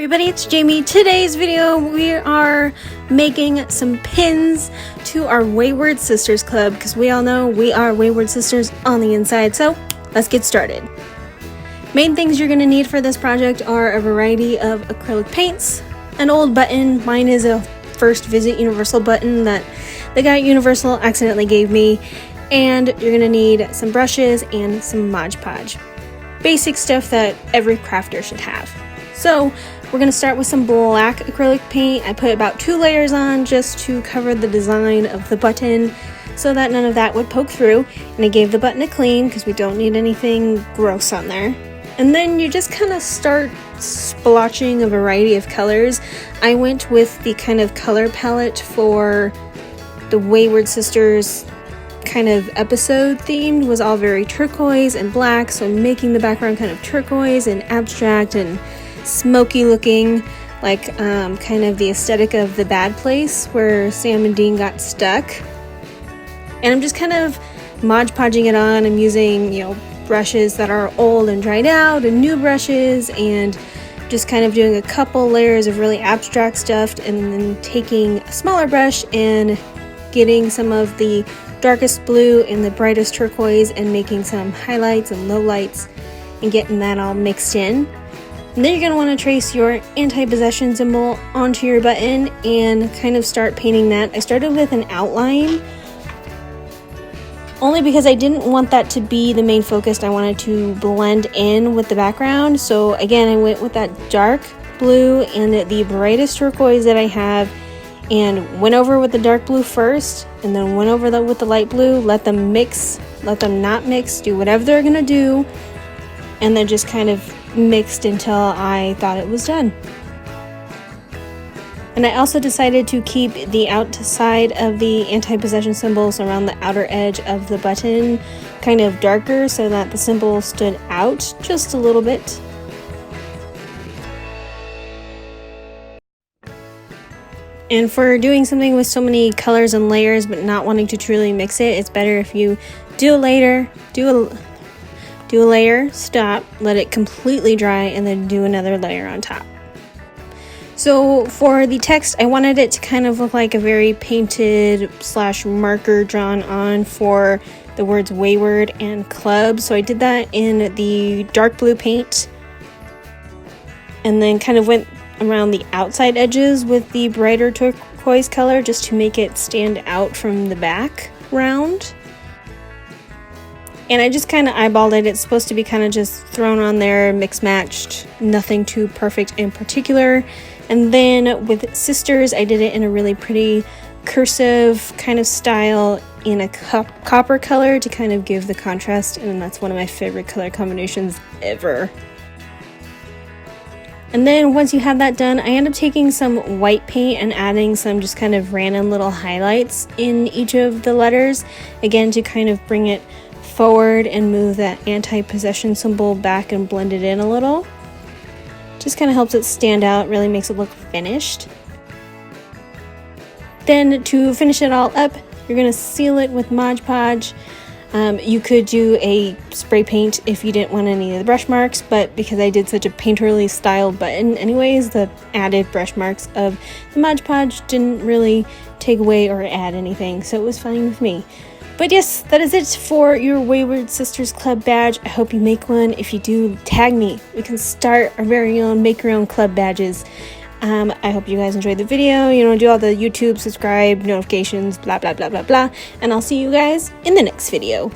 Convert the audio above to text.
everybody, it's Jamie. Today's video we are making some pins to our Wayward Sisters Club because we all know we are Wayward Sisters on the inside, so let's get started. Main things you're going to need for this project are a variety of acrylic paints, an old button, mine is a First Visit Universal button that the guy at Universal accidentally gave me, and you're going to need some brushes and some Mod Podge. Basic stuff that every crafter should have. So we're going to start with some black acrylic paint. I put about 2 layers on just to cover the design of the button so that none of that would poke through, and I gave the button a clean because we don't need anything gross on there. And then you just kind of start splotching a variety of colors. I went with the kind of color palette for the Wayward Sisters kind of episode themed, was all very turquoise and black, so I'm making the background kind of turquoise and abstract and smoky looking, like kind of the aesthetic of The Bad Place where Sam and Dean got stuck. And I'm just kind of Mod Podging it on. I'm using, brushes that are old and dried out and new brushes, and just kind of doing a couple layers of really abstract stuff, and then taking a smaller brush and getting some of the darkest blue and the brightest turquoise and making some highlights and lowlights and getting that all mixed in. And then you're going to want to trace your anti-possession symbol onto your button and kind of start painting that. I started with an outline only because I didn't want that to be the main focus. I wanted to blend in with the background. So again, I went with that dark blue and the brightest turquoise that I have, and went over with the dark blue first and then went over with the light blue. Let them mix, let them not mix, do whatever they're going to do, and then just kind of mixed until I thought it was done. And I also decided to keep the outside of the anti-possession symbols around the outer edge of the button kind of darker so that the symbol stood out just a little bit. And for doing something with so many colors and layers but not wanting to truly mix it, it's better if you do a layer, stop, let it completely dry, and then do another layer on top. So for the text, I wanted it to kind of look like a very painted / marker drawn on for the words Wayward and Club. So I did that in the dark blue paint, and then kind of went around the outside edges with the brighter turquoise color just to make it stand out from the background. And I just kind of eyeballed it. It's supposed to be kind of just thrown on there, mix matched, nothing too perfect in particular. And then with Sisters, I did it in a really pretty cursive kind of style in a copper color to kind of give the contrast, and that's one of my favorite color combinations ever. And then once you have that done, I end up taking some white paint and adding some just kind of random little highlights in each of the letters, again to kind of bring it forward and move that anti-possession symbol back and blend it in a little. Just kind of helps it stand out, really makes it look finished. Then to finish it all up, you're going to seal it with Mod Podge. You could do a spray paint if you didn't want any of the brush marks, but because I did such a painterly styled button anyways, the added brush marks of the Mod Podge didn't really take away or add anything, so it was fine with me. But yes, that is it for your Wayward Sisters Club badge. I hope you make one. If you do, tag me. We can start our very own make your own club badges. I hope you guys enjoyed the video. Do all the YouTube, subscribe, notifications, blah, blah, blah, blah, blah. And I'll see you guys in the next video.